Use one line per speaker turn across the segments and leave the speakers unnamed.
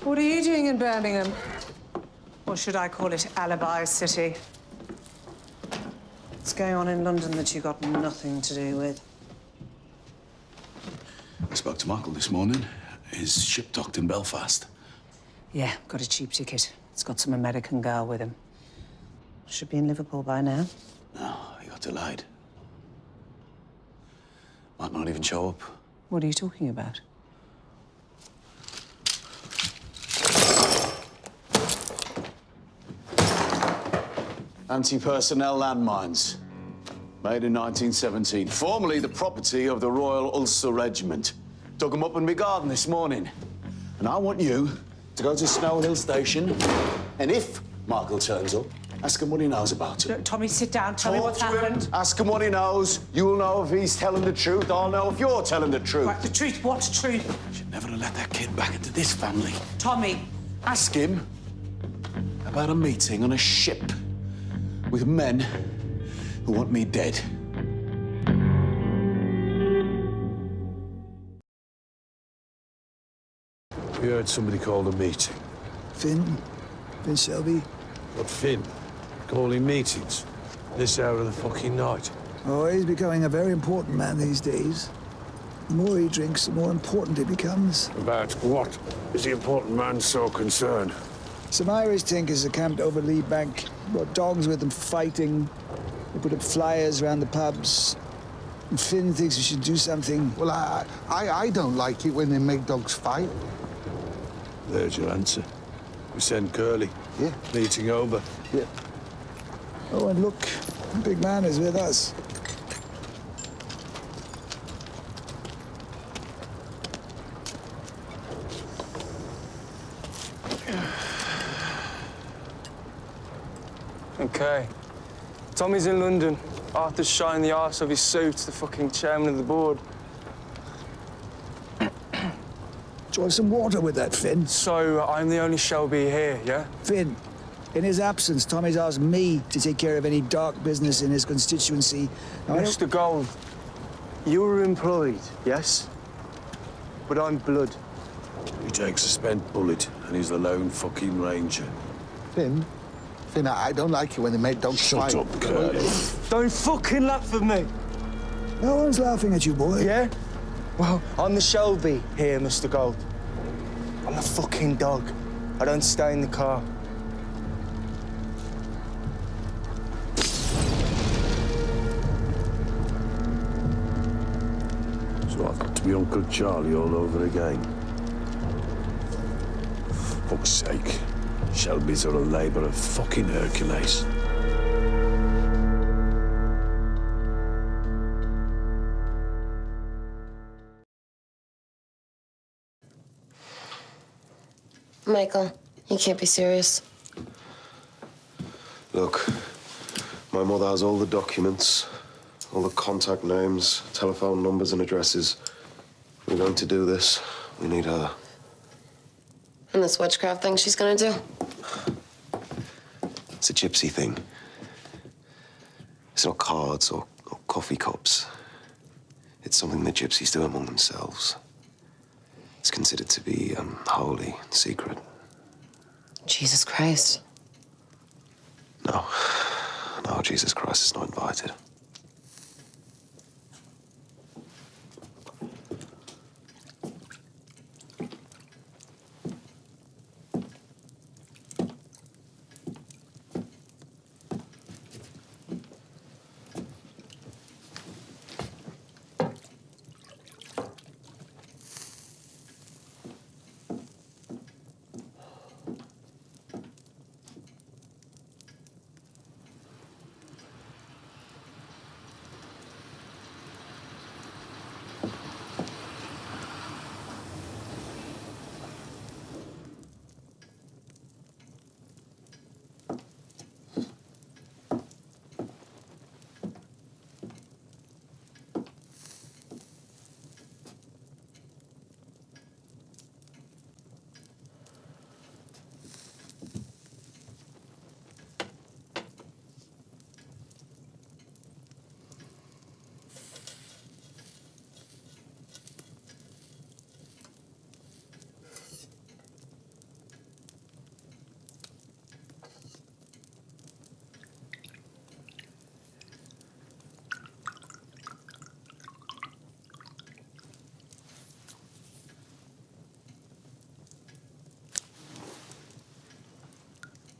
What are you doing in Birmingham? Or should I call it Alibi City? What's going on in London that you got nothing to do with?
I spoke to Michael this morning. His ship docked in Belfast.
Yeah, got a cheap ticket. It's got some American girl with him. Should be in Liverpool by now.
No, he got delayed. Might not even show up.
What are you talking about?
Anti-personnel landmines. Made in 1917. Formerly the property of the Royal Ulster Regiment. Dug them up in my garden this morning. And I want you to go to Snow Hill Station, and if Michael turns up, ask him what he knows about it.
Look, Tommy, sit down. Tell me what's happened.
Ask him what he knows. You'll know if he's telling the truth. I'll know if you're telling the truth.
Right, the truth? What truth?
Should never have let that kid back into this family.
Tommy.
Ask him about a meeting on a ship with men who want me dead.
We heard somebody called a meeting.
Finn Shelby.
What Finn? Calling meetings? This hour of the fucking night?
Oh, he's becoming a very important man these days. The more he drinks, the more important he becomes.
About what is the important man so concerned?
Some Irish tinkers are camped over Lee Bank. Brought dogs with them for fighting. They put up flyers around the pubs. And Finn thinks we should do something.
Well, I don't like it when they make dogs fight.
There's your answer. We send Curly.
Yeah.
Meeting over.
Yeah.
Oh, and look, the big man is with us.
Okay. Tommy's in London. Arthur's shining the arse of his suit, the fucking chairman of the board.
Do you want some water with that, Finn?
So, I'm the only Shelby here, yeah?
Finn, in his absence, Tommy's asked me to take care of any dark business in his constituency. Now,
Mr. Gold, you were employed, yes? But I'm blood.
He takes a spent bullet, and he's the lone fucking ranger.
Finn, I don't like it when they make dogs fight.
Shut up, Curly.
Don't fucking laugh at me,
no one's laughing at you, boy.
yeah? Well, I'm the Shelby here, Mr. Gold. I'm a fucking dog. I don't stay in the car.
So I've got to be Uncle Charlie all over again. Fuck's sake. Shelbys are a labour of fucking Hercules.
Michael, you can't be serious.
Look, my mother has all the documents, all the contact names, telephone numbers and addresses. We're going to do this. We need her.
And this witchcraft thing she's gonna do?
It's a gypsy thing. It's not cards or coffee cups. It's something the gypsies do among themselves. It's considered to be holy and secret.
Jesus Christ.
No, Jesus Christ is not invited.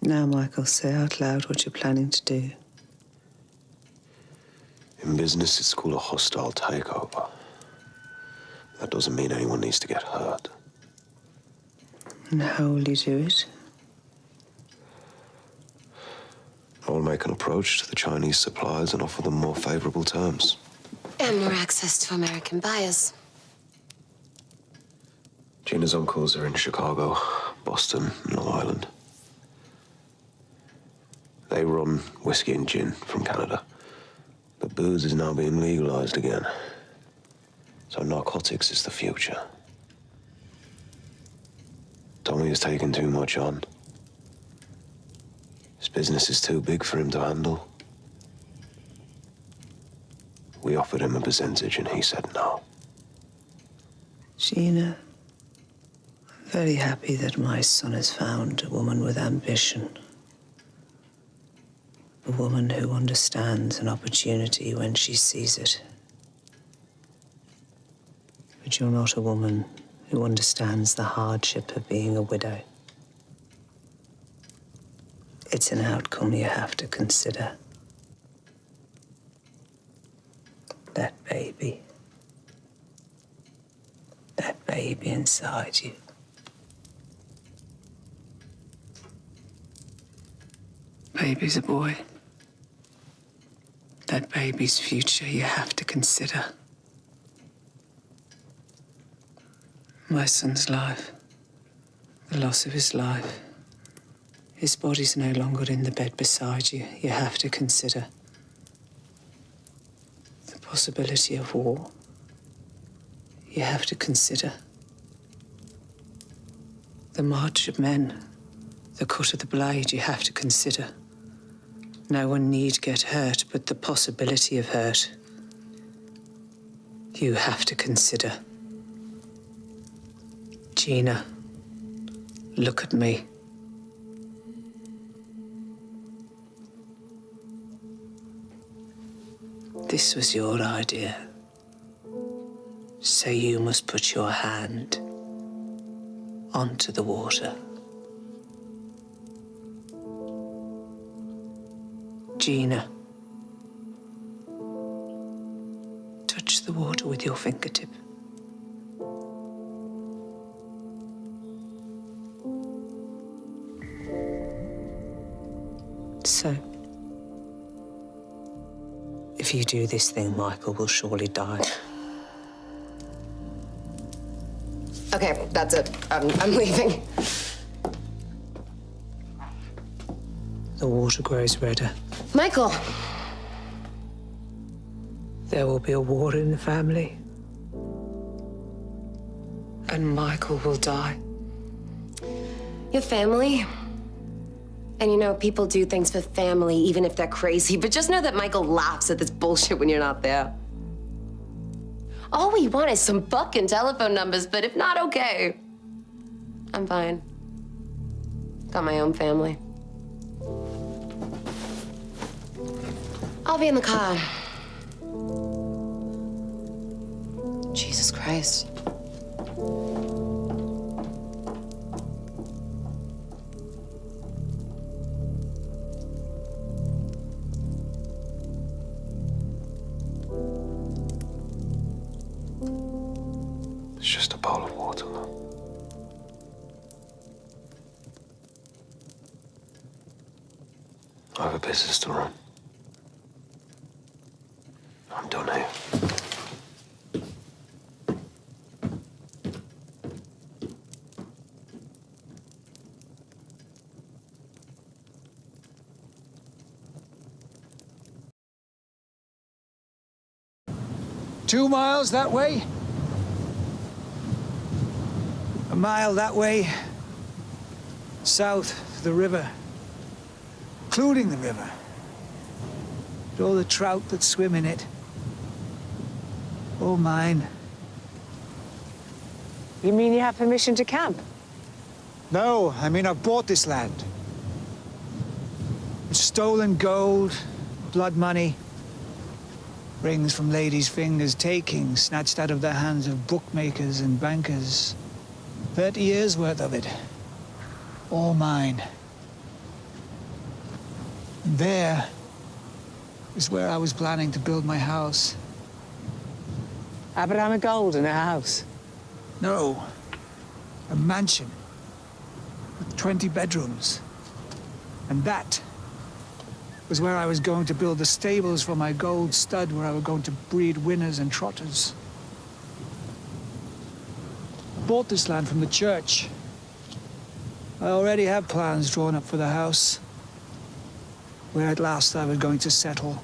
Now, Michael, say out loud what you're planning to do.
In business, it's called a hostile takeover. That doesn't mean anyone needs to get hurt.
And how will you do it?
I will make an approach to the Chinese suppliers and offer them more favorable terms.
And more access to American buyers.
Gina's uncles are in Chicago, Boston, and Long Island. They run whiskey and gin from Canada. But booze is now being legalized again. So narcotics is the future. Tommy has taken too much on. His business is too big for him to handle. We offered him a percentage and he said no.
Gina, I'm very happy that my son has found a woman with ambition. A woman who understands an opportunity when she sees it. But you're not a woman who understands the hardship of being a widow. It's an outcome you have to consider. That baby. That baby inside you. Baby's a boy. That baby's future you have to consider. My son's life, the loss of his life. His body's no longer in the bed beside you. You have to consider the possibility of war. You have to consider the march of men, the cut of the blade. You have to consider. No one need get hurt, but the possibility of hurt, you have to consider. Gina, look at me. This was your idea. So you must put your hand onto the water. Gina, touch the water with your fingertip. So, if you do this thing, Michael will surely die.
Okay, that's it. I'm leaving.
The water grows redder.
Michael!
There will be a war in the family. And Michael will die.
Your family? And you know, people do things for family, even if they're crazy, but just know that Michael laughs at this bullshit when you're not there. All we want is some fucking telephone numbers, but if not, okay. I'm fine. Got my own family. I'll be in the car. Jesus Christ.
It's just a bowl of water. I have a business to run. I'm done here.
Two miles that way. A mile that way. South of the river. Including the river. And all the trout that swim in it. All mine.
You mean you have permission to camp?
No, I mean, I bought this land. It's stolen gold, blood money, rings from ladies' fingers, taking snatched out of the hands of bookmakers and bankers. 30 years worth of it. All mine. There is where I was planning to build my house.
Abraham Gold in a house.
No, a mansion with 20 bedrooms. And that was where I was going to build the stables for my gold stud, where I was going to breed winners and trotters. I bought this land from the church. I already had plans drawn up for the house, where at last I was going to settle.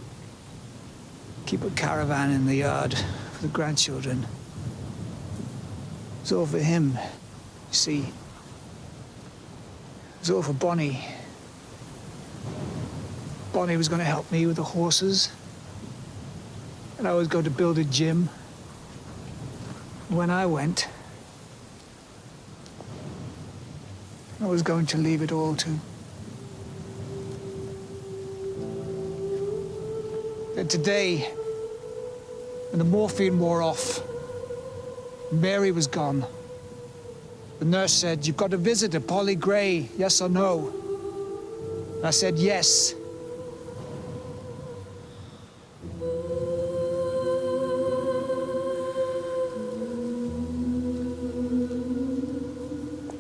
Keep a caravan in the yard for the grandchildren. It's all for him, you see. It's all for Bonnie. Bonnie was going to help me with the horses. And I was going to build a gym. When I went, I was going to leave it all to... And today, when the morphine wore off, Mary was gone. The nurse said, "You've got a visitor, Polly Gray, yes or no?" And I said, yes.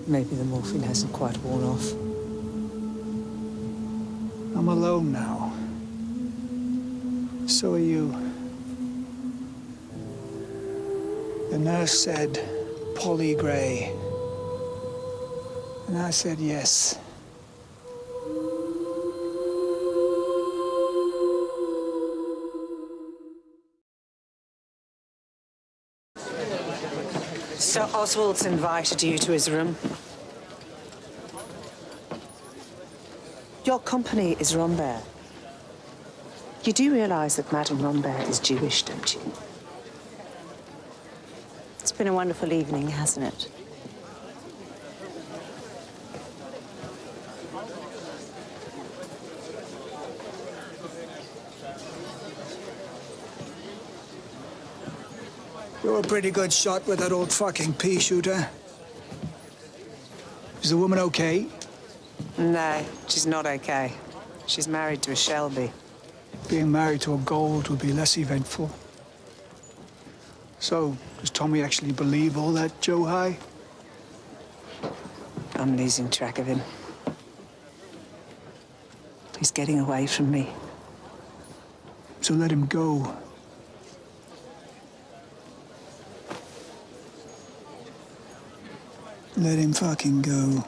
Maybe the morphine hasn't quite worn off.
I'm alone now. So are you. The nurse said, Polly Gray. And I said yes.
Sir Oswald's invited you to his room. Your company is Rambert. You do realise that Madame Rambert is Jewish, don't you?
It's been a wonderful evening, hasn't it?
You're a pretty good shot with that old fucking pea shooter. Is the woman okay?
No, she's not okay. She's married to a Shelby.
Being married to a gold would be less eventful. So, does Tommy actually believe all that, Joe High?
I'm losing track of him. He's getting away from me.
So let him go. Let him fucking go.